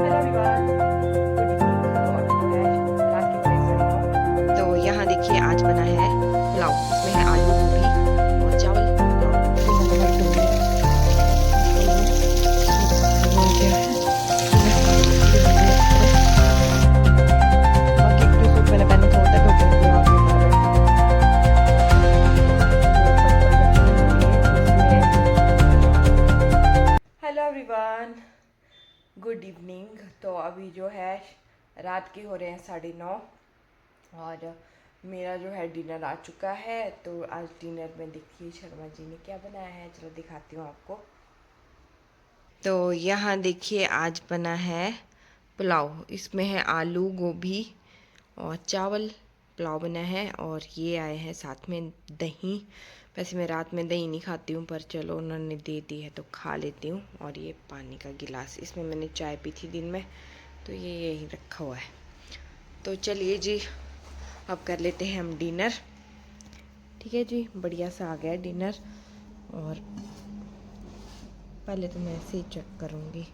तो यहाँ देखिए आज बना है पुलाव। इसमें है आलू गोभी और चावल। Hello everyone, good evening. तो अभी जो है रात के हो रहे हैं 9:30 और मेरा जो है डिनर आ चुका है। तो आज डिनर में देखिए शर्मा जी ने क्या बनाया है, चलो दिखाती हूँ आपको। तो यहाँ देखिए आज बना है पुलाव। इसमें है आलू गोभी और चावल। पुलाव बना है और ये आए हैं साथ में दही। वैसे मैं रात में दही नहीं खाती हूँ, पर चलो उन्होंने दे दी है तो खा लेती हूँ। और ये पानी का गिलास, इसमें मैंने चाय पी थी दिन में, तो ये यहीं रखा हुआ है। तो चलिए जी, अब कर लेते हैं हम डिनर। ठीक है जी, बढ़िया सा आ गया डिनर। और पहले तो मैं ऐसे ही चेक करूँगी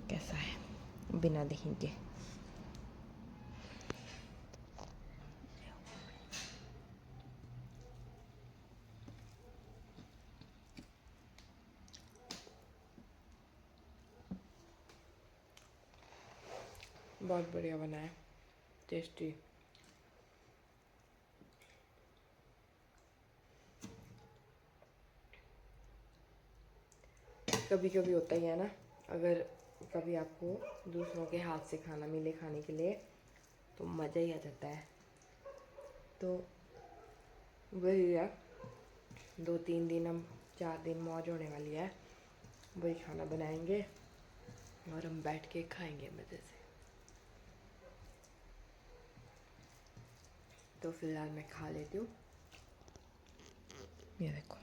कैसा है बिना दही के। बहुत बढ़िया बना है, टेस्टी। कभी कभी होता ही है ना, अगर कभी आपको दूसरों के हाथ से खाना मिले खाने के लिए तो मज़ा ही आ जाता है। तो वही है, 2-3 दिन, हम 4 दिन मौज होने वाली है। वही खाना बनाएंगे और हम बैठ के खाएंगे मज़े से। तो फिलहाल मैं खा लेती हूँ। ये देखो,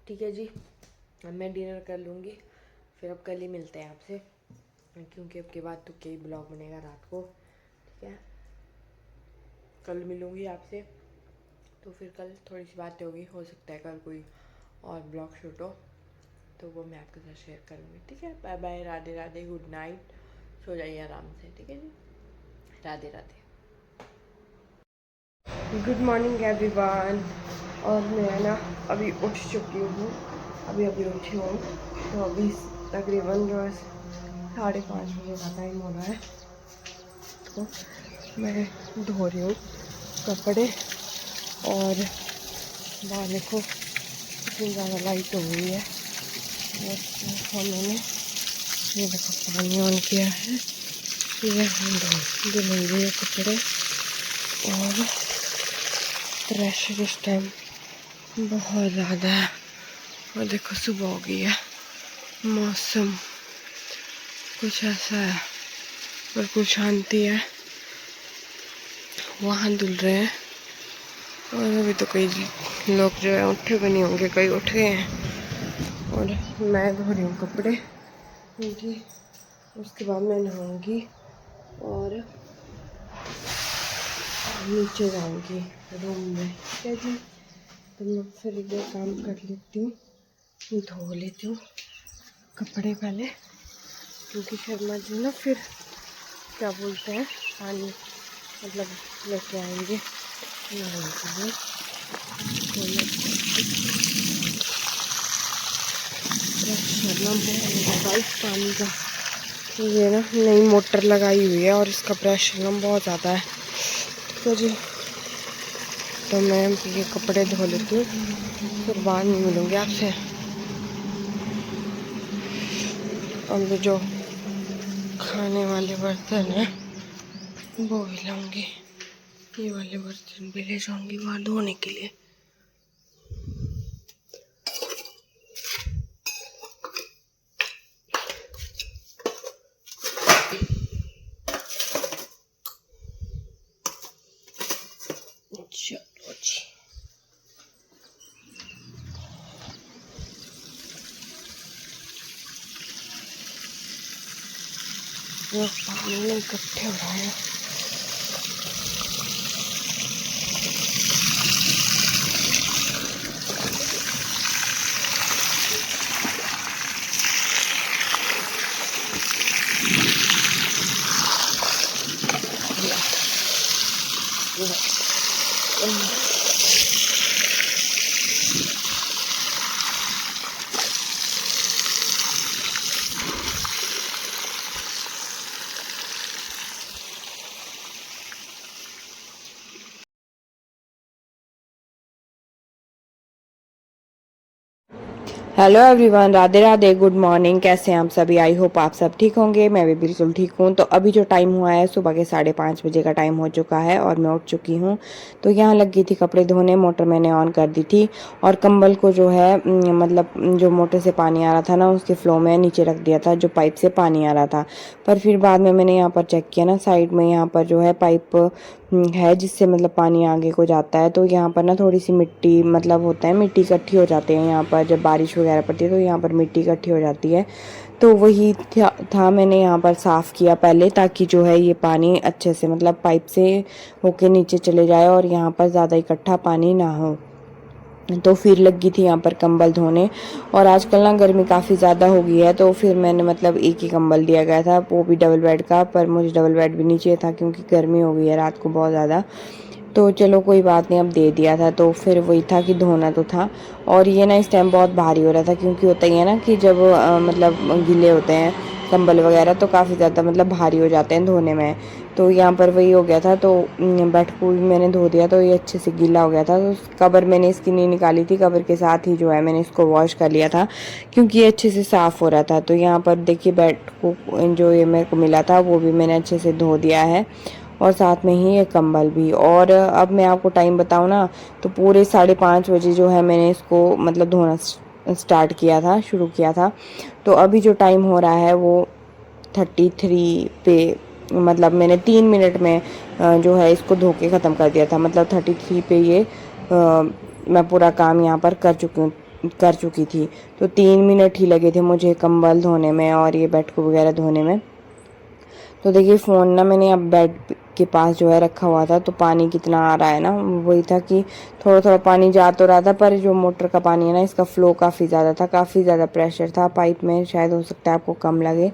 ठीक है जी। अब मैं डिनर कर लूँगी, फिर अब कल ही मिलते हैं आपसे, क्योंकि अब के बाद तो कई ब्लॉग बनेगा रात को। ठीक है, कल मिलूँगी आपसे। तो फिर कल थोड़ी सी बातें होगी, हो सकता है कल कोई और ब्लॉग शूट हो तो वो मैं आपके साथ शेयर करूँगी। ठीक है, bye bye, Radhe Radhe, good night, सो जाइए आराम से। ठीक है जी, Radhe Radhe, good morning everyone. और मैं ना अभी उठ चुकी हूँ, अभी उठी हूँ। तो अभी तकरीबन जो है 5:30 बजे का टाइम हो रहा है। तो मैं धो रही हूँ कपड़े और बाहर देखो कितनी ज़्यादा लाइट हो गई है। और मैंने ये देखो पानी ऑन किया है, ये हम धुलेंगे कपड़े। और प्रेशर इस टाइम बहुत ज़्यादा है। और देखो सुबह हो गई है, मौसम कुछ ऐसा है, बिल्कुल शांति है। वहाँ धुल रहे हैं और अभी तो कई लोग जो है उठे भी नहीं होंगे, कई उठ गए हैं। और मैं धो रही हूँ कपड़े, क्योंकि उसके बाद मैं नहाऊंगी और नीचे जाऊंगी रूम में। ठीक है जी, तो मैं फिर ये काम कर लेती हूँ, धो लेती हूँ कपड़े पहले, क्योंकि शर्मा जी ना फिर क्या बोलते हैं पानी मतलब लेके आएंगे नहाने के लिए। पानी का ये ना नई मोटर लगाई हुई है और इसका प्रेशर ना बहुत ज़्यादा है। तो जी, तो मैं ये कपड़े धो लेती हूँ, फिर बाद में मिलूँगी आपसे। अब जो खाने वाले बर्तन हैं वो भी लाऊंगी, ये वाले बर्तन भी ले जाऊंगी वहाँ धोने के लिए। चलो जी, जो पानी में इकट्ठे हो रहे हैं। Hello everyone, Radhe Radhe, good morning. कैसे हैं आप सभी? आई होप आप सब ठीक होंगे। मैं भी बिल्कुल ठीक हूँ। तो अभी जो टाइम हुआ है सुबह के 5:30 बजे का टाइम हो चुका है और मैं उठ चुकी हूँ। तो यहाँ लग गई थी कपड़े धोने। मोटर मैंने ऑन कर दी थी और कंबल को जो है मतलब जो मोटर से पानी आ रहा था ना उसके फ्लो में नीचे रख दिया था, जो पाइप से पानी आ रहा था। पर फिर बाद में मैंने यहाँ पर चेक किया ना, साइड में यहाँ पर जो है पाइप है जिससे मतलब पानी आगे को जाता है। तो यहाँ पर ना थोड़ी सी मिट्टी मतलब होता है, मिट्टी इकट्ठी हो जाती है यहाँ पर जब बारिश वगैरह पड़ती है, तो यहाँ पर मिट्टी इकट्ठी हो जाती है। तो वही था मैंने यहाँ पर साफ़ किया पहले, ताकि जो है ये पानी अच्छे से मतलब पाइप से होके नीचे चले जाए और यहाँ पर ज़्यादा इकट्ठा पानी ना हो। तो फिर लगी थी यहाँ पर कंबल धोने। और आजकल ना गर्मी काफ़ी ज़्यादा हो गई है, तो फिर मैंने मतलब एक ही कंबल दिया गया था, वो भी डबल बेड का। पर मुझे डबल बेड भी नहीं चाहिए था क्योंकि गर्मी हो गई है रात को बहुत ज़्यादा। तो चलो कोई बात नहीं, अब दे दिया था। तो फिर वही था कि धोना तो था। और ये ना इस टाइम बहुत भारी हो रहा था, क्योंकि होता ही है ना कि जब मतलब गीले होते हैं कंबल वगैरह तो काफ़ी ज़्यादा मतलब भारी हो जाते हैं धोने में। तो यहाँ पर वही हो गया था। तो बेड को भी मैंने धो दिया, तो ये अच्छे से गीला हो गया था। तो कवर मैंने इसकी नहीं निकाली थी, कवर के साथ ही जो है मैंने इसको वॉश कर लिया था, क्योंकि ये अच्छे से साफ़ हो रहा था। तो यहाँ पर देखिए बेड को जो ये मेरे को मिला था वो भी मैंने अच्छे से धो दिया है, और साथ में ही ये कंबल भी। और अब मैं आपको टाइम बताऊँ ना, तो पूरे 5:30 बजे जो है मैंने इसको मतलब धोना स्टार्ट किया था, शुरू किया था। तो अभी जो टाइम हो रहा है वो 33 पे, मतलब मैंने 3 मिनट में जो है इसको धो के ख़त्म कर दिया था। मतलब 33 पे ये मैं पूरा काम यहाँ पर कर चुकी थी। तो 3 मिनट ही लगे थे मुझे कंबल धोने में और ये बेड को वगैरह धोने में। तो देखिए फ़ोन ना मैंने अब बेड के पास जो है रखा हुआ था, तो पानी कितना आ रहा है ना, वही था कि थोड़ा थोड़ा पानी जा तो रहा था, पर जो मोटर का पानी है ना इसका फ़्लो काफ़ी ज़्यादा था, काफ़ी ज़्यादा प्रेशर था पाइप में। शायद हो सकता है आपको कम लगे,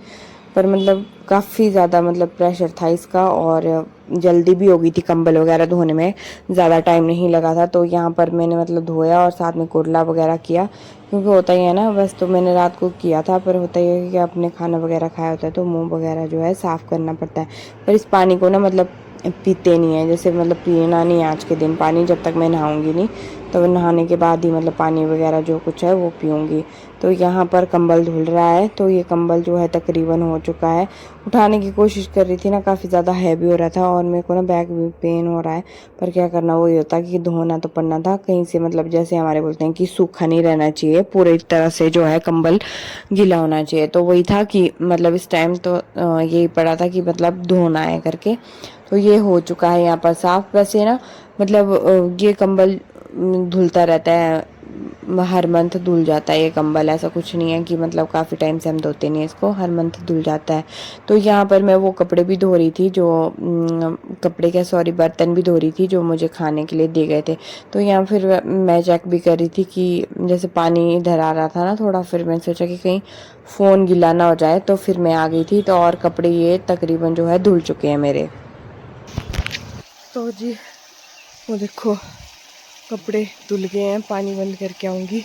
पर मतलब काफ़ी ज़्यादा मतलब प्रेशर था इसका। और जल्दी भी हो गई थी कंबल वगैरह धोने में, ज़्यादा टाइम नहीं लगा था। तो यहाँ पर मैंने मतलब धोया और साथ में कुरला वगैरह किया, क्योंकि होता ही है ना, बस तो मैंने रात को किया था। पर होता ही है कि आपने खाना वगैरह खाया होता है तो मुंह वगैरह जो है साफ़ करना पड़ता है। पर इस पानी को ना मतलब पीते नहीं है, जैसे मतलब पीना नहीं है आज के दिन पानी, जब तक मैं नहाऊंगी नहीं। तो नहाने के बाद ही मतलब पानी वगैरह जो कुछ है वो पीऊँगी। तो यहाँ पर कंबल धुल रहा है, तो ये कंबल जो है तकरीबन हो चुका है। उठाने की कोशिश कर रही थी ना, काफ़ी ज़्यादा हैवी हो रहा था और मेरे को ना बैक भी पेन हो रहा है। पर क्या करना, वही होता कि धोना तो पड़ना था कहीं से, मतलब जैसे हमारे बोलते हैं कि सूखा नहीं रहना चाहिए, पूरी तरह से जो है कंबल गीला होना चाहिए। तो वही था कि मतलब इस टाइम तो यही पड़ा था कि मतलब धोना है करके। तो ये हो चुका है यहाँ पर साफ। वैसे ना मतलब ये कंबल धुलता रहता है, हर मंथ धुल जाता है ये कंबल। ऐसा कुछ नहीं है कि मतलब काफ़ी टाइम से हम धोते नहीं, इसको हर मंथ धुल जाता है। तो यहाँ पर मैं वो कपड़े भी धो रही थी जो कपड़े क्या सॉरी बर्तन भी धो रही थी जो मुझे खाने के लिए दिए गए थे। तो यहाँ फिर मैं चेक भी कर रही थी कि जैसे पानी इधर आ रहा था ना थोड़ा, फिर मैंने सोचा कि कहीं फ़ोन गीला ना हो जाए, तो फिर मैं आ गई थी। तो और कपड़े ये तकरीबन जो है धुल चुके हैं मेरे। तो जी वो देखो कपड़े धुल गए हैं, पानी बंद करके आऊँगी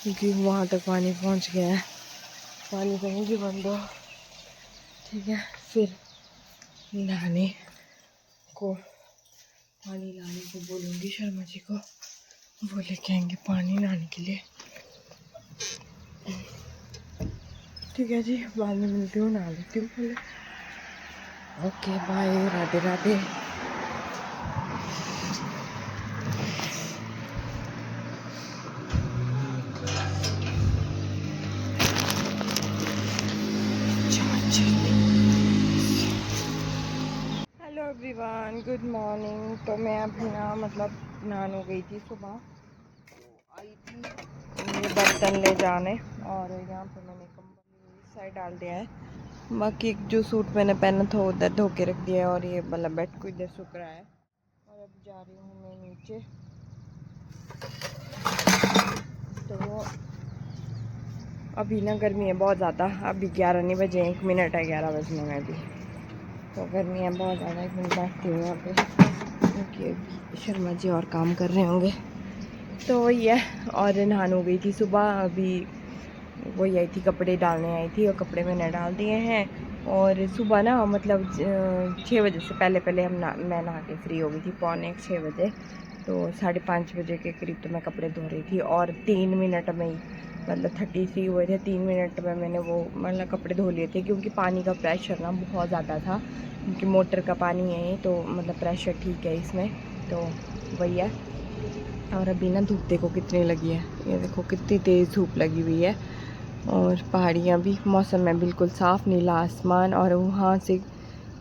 क्योंकि वहाँ तक पानी पहुँच गया है। पानी करूँगी बंद हो, ठीक है। फिर नहाने को पानी लाने को बोलूँगी शर्मा जी को, वो लेके आएंगे पानी नहाने के लिए। ठीक है जी, बाद में मिलती हूँ, नहा लेती हूँ पहले। Okay bye, Radhe Radhe. Hello everyone, good morning. तो मैं अभी ना मतलब नहाने गई थी सुबह, तो आई थी ये बर्तन ले जाने, और यहाँ पे मैंने कंबल इस साइड डाल दिया है। बाकी एक जो सूट मैंने पहना था उधर धो के रख दिया है और ये वाला बेड को इधर सूख रहा है। और अब जा रही हूँ मैं नीचे। तो अभी ना गर्मी है बहुत ज़्यादा। अभी 11 नहीं बजे, 1 मिनट है 11 बजने में भी। तो गर्मी है बहुत ज़्यादा। एक मिनट बैठती हूँ यहाँ पे क्योंकि शर्मा जी और काम कर रहे होंगे। तो वही है। और नहान हो गई थी सुबह। अभी वही आई थी, कपड़े डालने आई थी और कपड़े मैंने डाल दिए हैं। और सुबह ना मतलब 6 बजे से पहले पहले मैं नहा के फ्री हो गई थी, 4:45 तो 5:30 बजे के करीब तो मैं कपड़े धो रही थी। और 3 मिनट में ही मतलब 33 हुए थे, 3 मिनट में मैंने वो मतलब कपड़े धो लिए थे। क्योंकि पानी का प्रेशर ना बहुत ज़्यादा था, क्योंकि मोटर का पानी है ये, तो मतलब प्रेशर ठीक है इसमें। तो वही है। और अभी ना धूप देखो कितनी लगी है, ये देखो कितनी तेज़ धूप लगी हुई है। और पहाड़ियाँ भी, मौसम है बिल्कुल साफ़, नीला आसमान। और वहाँ से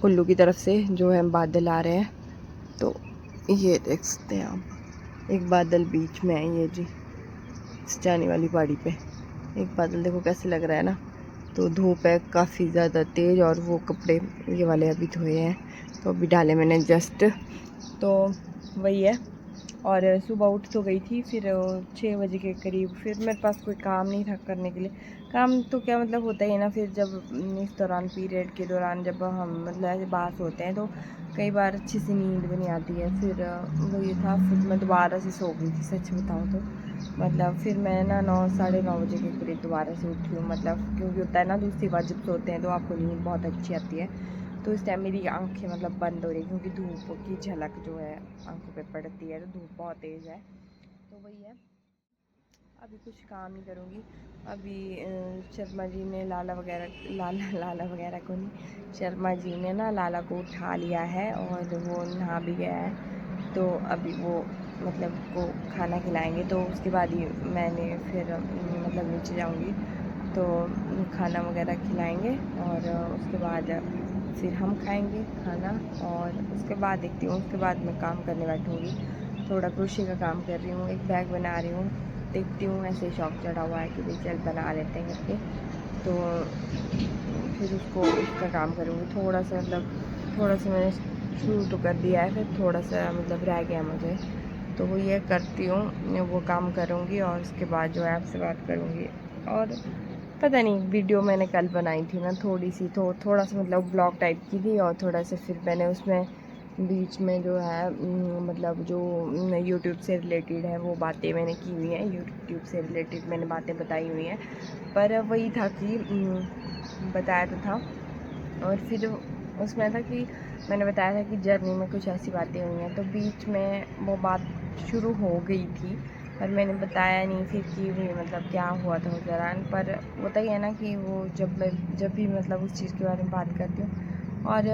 कुल्लू की तरफ से जो है बादल आ रहे हैं। तो ये देख सकते हैं आप, एक बादल बीच में है ये जी, जाने वाली पहाड़ी पे एक बादल देखो कैसे लग रहा है ना। तो धूप है काफ़ी ज़्यादा तेज़। और वो कपड़े ये वाले अभी धोए हैं, तो अभी डाले मैंने जस्ट। तो वही है। और सुबह उठ तो गई थी, फिर 6 बजे के करीब फिर मेरे पास कोई काम नहीं था करने के लिए। काम तो क्या मतलब होता ही है ना, फिर जब इस दौरान पीरियड के दौरान जब हम मतलब ऐसे बाहर सोते हैं तो कई बार अच्छी सी नींद भी नहीं आती है। फिर वो ये था, फिर मैं दोबारा से सो गई थी सच बताऊँ तो। मतलब फिर मैं ना 9 साढ़े 9 बजे के करीब दोबारा से उठी हूँ। मतलब क्योंकि होता है ना दूसरी बार जब सोते हैं तो आपको नींद बहुत अच्छी आती है। तो इस टाइम मेरी आंखें मतलब बंद हो रही, क्योंकि धूप की झलक जो है आंखों पे पड़ती है, तो धूप बहुत तेज़ है। तो वही है। अभी कुछ काम नहीं करूँगी। अभी शर्मा जी ने लाला वगैरह को नहीं, शर्मा जी ने ना लाला को उठा लिया है और वो नहा भी गया है। तो अभी वो मतलब को खाना खिलाएंगे, तो उसके बाद ही मैंने फिर मतलब नीचे जाऊँगी। तो खाना वगैरह खिलाएंगे और उसके बाद फिर हम खाएंगे खाना। और उसके बाद देखती हूँ, उसके बाद मैं काम करने बैठूँगी। थोड़ा क्रोशे का काम कर रही हूँ, एक बैग बना रही हूँ। देखती हूँ, ऐसे ही शौक चढ़ा हुआ है कि भाई चल बना लेते हैं करके। तो फिर उसका काम करूँगी। थोड़ा सा मतलब थोड़ा सा मैंने शुरू तो कर दिया है, फिर थोड़ा सा मतलब रह गया मुझे। तो वो ये करती हूँ, वो काम करूँगी और उसके बाद जो है आपसे बात करूँगी। और पता नहीं, वीडियो मैंने कल बनाई थी ना थोड़ी सी, तो थोड़ा सा मतलब ब्लॉग टाइप की थी। और थोड़ा सा फिर मैंने उसमें बीच में जो है मतलब जो यूट्यूब से रिलेटेड है वो बातें मैंने की हुई हैं, यूट्यूब से रिलेटेड मैंने बातें बताई हुई हैं। पर वही था कि बताया तो था। और फिर उसमें था कि मैंने बताया था कि जर्नी में कुछ ऐसी बातें हुई हैं, तो बीच में वो बात शुरू हो गई थी पर मैंने बताया नहीं फिर कि भी मतलब क्या हुआ था उस दौरान। पर होता ही है ना कि वो जब भी मतलब उस चीज़ के बारे में बात करती हूँ। और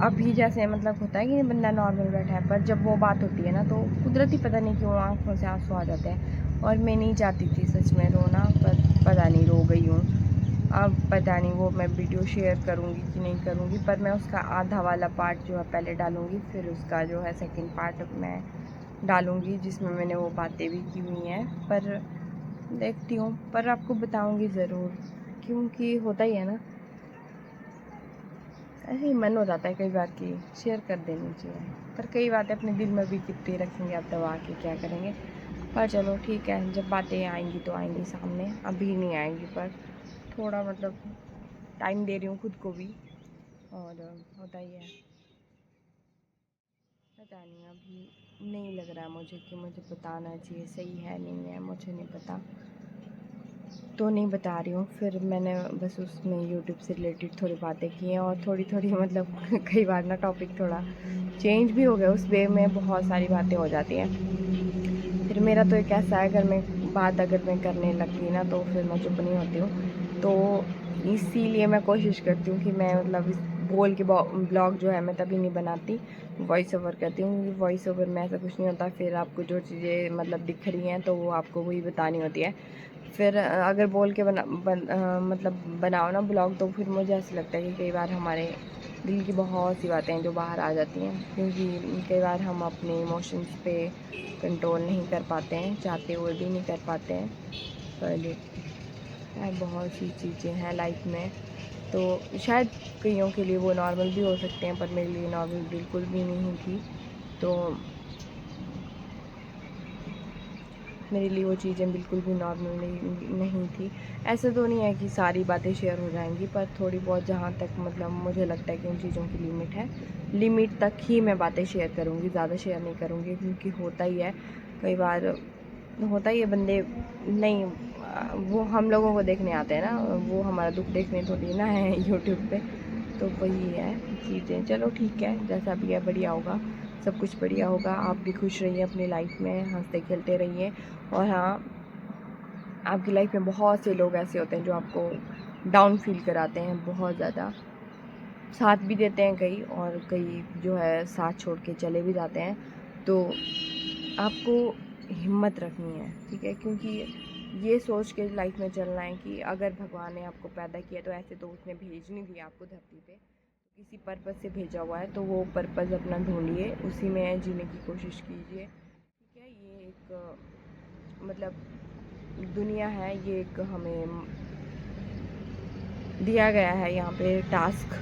अभी जैसे मतलब होता है कि बंदा नॉर्मल बैठा है, पर जब वो बात होती है ना तो कुदरती पता नहीं क्यों आँखों से आंसू आ जाते हैं। और मैं नहीं चाहती थी सच में रोना, पर पता नहीं रो गई हूँ। अब पता नहीं वो मैं वीडियो शेयर करूँगी कि नहीं करूँगी, पर मैं उसका आधा वाला पार्ट जो है पहले डालूँगी, फिर उसका जो है सेकंड पार्ट मैं डालूँगी जिसमें मैंने वो बातें भी की हुई हैं। पर देखती हूँ, पर आपको बताऊँगी ज़रूर, क्योंकि होता ही है ना, ऐसे ही मन हो जाता है कई बार कि शेयर कर देनी चाहिए। पर कई बातें अपने दिल में भी कितनी रखेंगे, आप दबा के क्या करेंगे। पर चलो ठीक है, जब बातें आएंगी तो आएंगी सामने, अभी नहीं आएंगी। पर थोड़ा मतलब टाइम दे रही हूँ खुद को भी। और होता ही है, पता नहीं अभी नहीं लग रहा मुझे कि मुझे बताना चाहिए, सही है नहीं है मुझे नहीं पता, तो नहीं बता रही हूँ। फिर मैंने बस उसमें यूट्यूब से रिलेटेड थोड़ी बातें की हैं और थोड़ी थोड़ी मतलब कई बार ना टॉपिक थोड़ा चेंज भी हो गया, उस वे में बहुत सारी बातें हो जाती हैं। फिर मेरा तो एक ऐसा है, अगर मैं करने लग गई ना तो फिर मैं चुप नहीं होती हूँ। तो इसीलिए मैं कोशिश करती हूँ कि मैं मतलब इस बोल के ब्लॉग जो है मैं तभी नहीं बनाती, वॉइस ओवर करती हूँ। क्योंकि वॉइस ओवर में ऐसा कुछ नहीं होता, फिर आपको जो चीज़ें मतलब दिख रही हैं तो वो आपको वही बतानी होती है। फिर अगर बोल के मतलब बनाओ ना ब्लॉग, तो फिर मुझे ऐसा लगता है कि कई बार हमारे दिल की बहुत सी बातें हैं जो बाहर आ जाती हैं। क्योंकि कई बार हम अपने इमोशंस पे कंट्रोल नहीं कर पाते हैं, चाहते हुए भी नहीं कर पाते हैं। पर बहुत सी चीज़ें हैं लाइफ में तो शायद कईयों के लिए वो नॉर्मल भी हो सकते हैं, पर मेरे लिए नॉर्मल बिल्कुल भी नहीं थी। तो मेरे लिए वो चीज़ें बिल्कुल भी नॉर्मल नहीं थी। ऐसा तो नहीं है कि सारी बातें शेयर हो जाएंगी, पर थोड़ी बहुत जहाँ तक मतलब मुझे लगता है कि उन चीज़ों की लिमिट है, लिमिट तक ही मैं बातें शेयर करूँगी, ज़्यादा शेयर नहीं करूँगी। क्योंकि होता ही है, कई बार होता ही है, बंदे नहीं वो हम लोगों को देखने आते हैं ना, वो हमारा दुख देखने थोड़ी ना है यूट्यूब पे। तो वही है चीज़ें। चलो ठीक है, जैसा भी है बढ़िया होगा, सब कुछ बढ़िया होगा। आप भी खुश रहिए अपनी लाइफ में, हंसते खेलते रहिए। और हाँ, आपकी लाइफ में बहुत से लोग ऐसे होते हैं जो आपको डाउन फील कराते हैं बहुत ज़्यादा, साथ भी देते हैं कई, और कई जो है साथ छोड़ के चले भी जाते हैं। तो आपको हिम्मत रखनी है, ठीक है। क्योंकि ये सोच के लाइफ में चलना है कि अगर भगवान ने आपको पैदा किया तो ऐसे तो उसने भेज नहीं दिया आपको धरती पे, किसी पर्पज़ से भेजा हुआ है। तो वो पर्पज़ अपना ढूंढिए, उसी में जीने की कोशिश कीजिए, ठीक है। ये एक मतलब दुनिया है, ये एक हमें दिया गया है यहाँ पे टास्क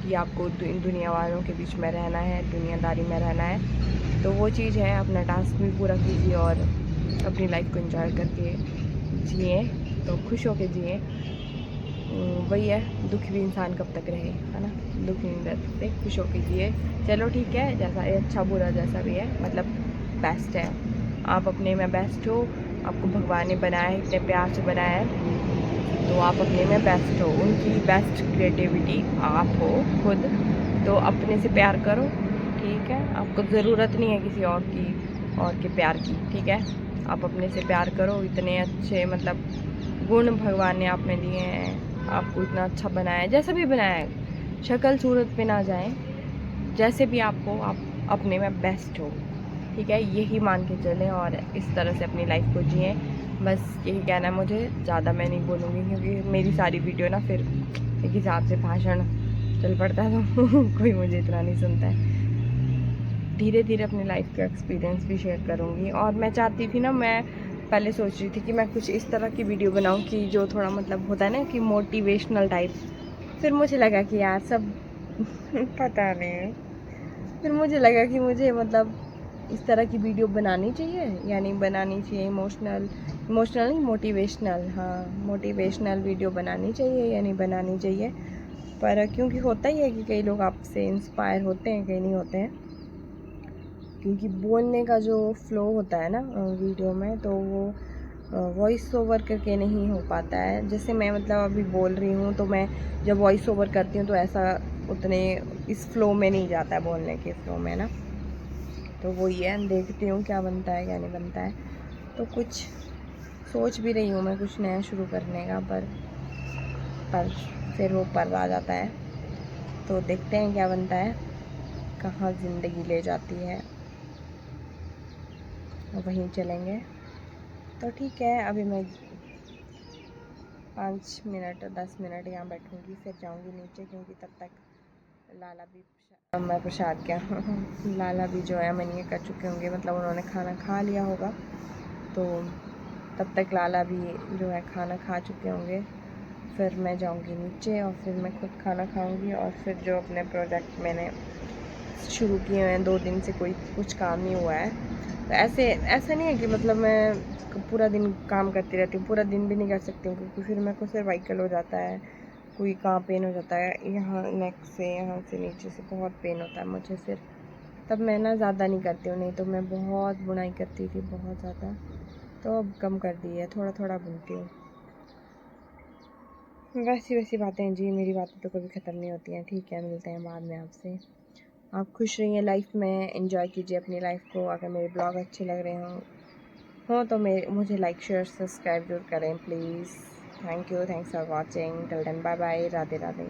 कि आपको दुनिया वालों के बीच में रहना है, दुनियादारी में रहना है। तो वो चीज़ है, अपना टास्क भी पूरा कीजिए और अपनी लाइफ को एंजॉय करके जिए, तो खुश होके जिए। वही है, दुखी भी इंसान कब तक रहे, है ना। दुखी नहीं रह सकते, खुश होके जिए। चलो ठीक है, जैसा अच्छा बुरा जैसा भी है, मतलब बेस्ट है। आप अपने में बेस्ट हो, आपको भगवान ने बनाया है, इतने प्यार से बनाया है, तो आप अपने में बेस्ट हो। उनकी बेस्ट क्रिएटिविटी आप हो खुद। तो अपने से प्यार करो, ठीक है। आपको ज़रूरत नहीं है किसी और की, और के प्यार की, ठीक है। आप अपने से प्यार करो। इतने अच्छे मतलब गुण भगवान ने आप में दिए हैं, आपको इतना अच्छा बनाया है, जैसा भी बनाया है। शक्ल सूरत पे ना जाएं, जैसे भी आप हो, आप अपने में बेस्ट हो, ठीक है। यही मान के चलें और इस तरह से अपनी लाइफ को जिएं। बस यही कहना है मुझे, ज़्यादा मैं नहीं बोलूँगी क्योंकि मेरी सारी वीडियो ना फिर एक हिसाब से भाषण चल पड़ता है, तो कोई मुझे इतना नहीं सुनता है। धीरे धीरे अपनी लाइफ का एक्सपीरियंस भी शेयर करूँगी। और मैं चाहती थी ना, मैं पहले सोच रही थी कि मैं कुछ इस तरह की वीडियो बनाऊँ कि जो थोड़ा मतलब होता है ना कि मोटिवेशनल टाइप। फिर मुझे लगा कि यार सब पता नहीं, फिर मुझे लगा कि मुझे मतलब इस तरह की वीडियो बनानी चाहिए, यानी बनानी चाहिए इमोशनल, इमोशनल नहीं मोटिवेशनल, हाँ मोटिवेशनल वीडियो बनानी चाहिए, यानी बनानी चाहिए। पर क्योंकि होता ही है कि कई लोग आपसे इंस्पायर होते हैं, कई नहीं होते हैं। क्योंकि बोलने का जो फ्लो होता है ना वीडियो में, तो वो वॉइस ओवर करके नहीं हो पाता है। जैसे मैं मतलब अभी बोल रही हूँ, तो मैं जब वॉइस ओवर करती हूँ तो ऐसा उतने इस फ्लो में नहीं जाता है, बोलने के फ्लो में ना। तो वो ये देखती हूँ क्या बनता है क्या नहीं बनता है। तो कुछ सोच भी रही हूँ मैं कुछ नया शुरू करने का, पर फिर वो पर आ जाता है। तो देखते हैं क्या बनता है, कहाँ ज़िंदगी ले जाती है, वहीं चलेंगे। तो ठीक है, अभी मैं 5 मिनट 10 मिनट यहाँ बैठूँगी, फिर जाऊँगी नीचे। क्योंकि तब तक लाला भी मैं प्रसाद क्या लाला भी जो है मैंने कर चुके होंगे, मतलब उन्होंने खाना खा लिया होगा। तो तब तक लाला भी जो है खाना खा चुके होंगे। फिर मैं जाऊँगी नीचे और फिर मैं खुद खाना खाऊँगी, और फिर जो अपने प्रोजेक्ट मैंने शुरू किए हैं 2 दिन से कोई कुछ काम नहीं हुआ है। तो ऐसा नहीं है कि मतलब मैं पूरा दिन काम करती रहती हूँ, पूरा दिन भी नहीं कर सकती हूँ, क्योंकि फिर मेरे को सर्वाइकल हो जाता है, कोई कहाँ पेन हो जाता है, यहाँ नेक से, यहाँ से नीचे से बहुत पेन होता है मुझे फिर। तब मैं ना ज़्यादा नहीं करती हूँ, नहीं तो मैं बहुत बुनाई करती थी, बहुत ज़्यादा। तो अब कम कर दी है, थोड़ा थोड़ा बुनती हूँ। वैसी वैसी बातें जी, मेरी बातें तो कभी ख़त्म नहीं होती हैं। ठीक है, मिलते हैं बाद में आपसे। आप खुश रहिए लाइफ में, एंजॉय कीजिए अपनी लाइफ को। अगर मेरे ब्लॉग अच्छे लग रहे हों तो मुझे लाइक शेयर सब्सक्राइब जरूर करें please. Thank you, thanks for watching, till then bye bye, Radhe Radhe.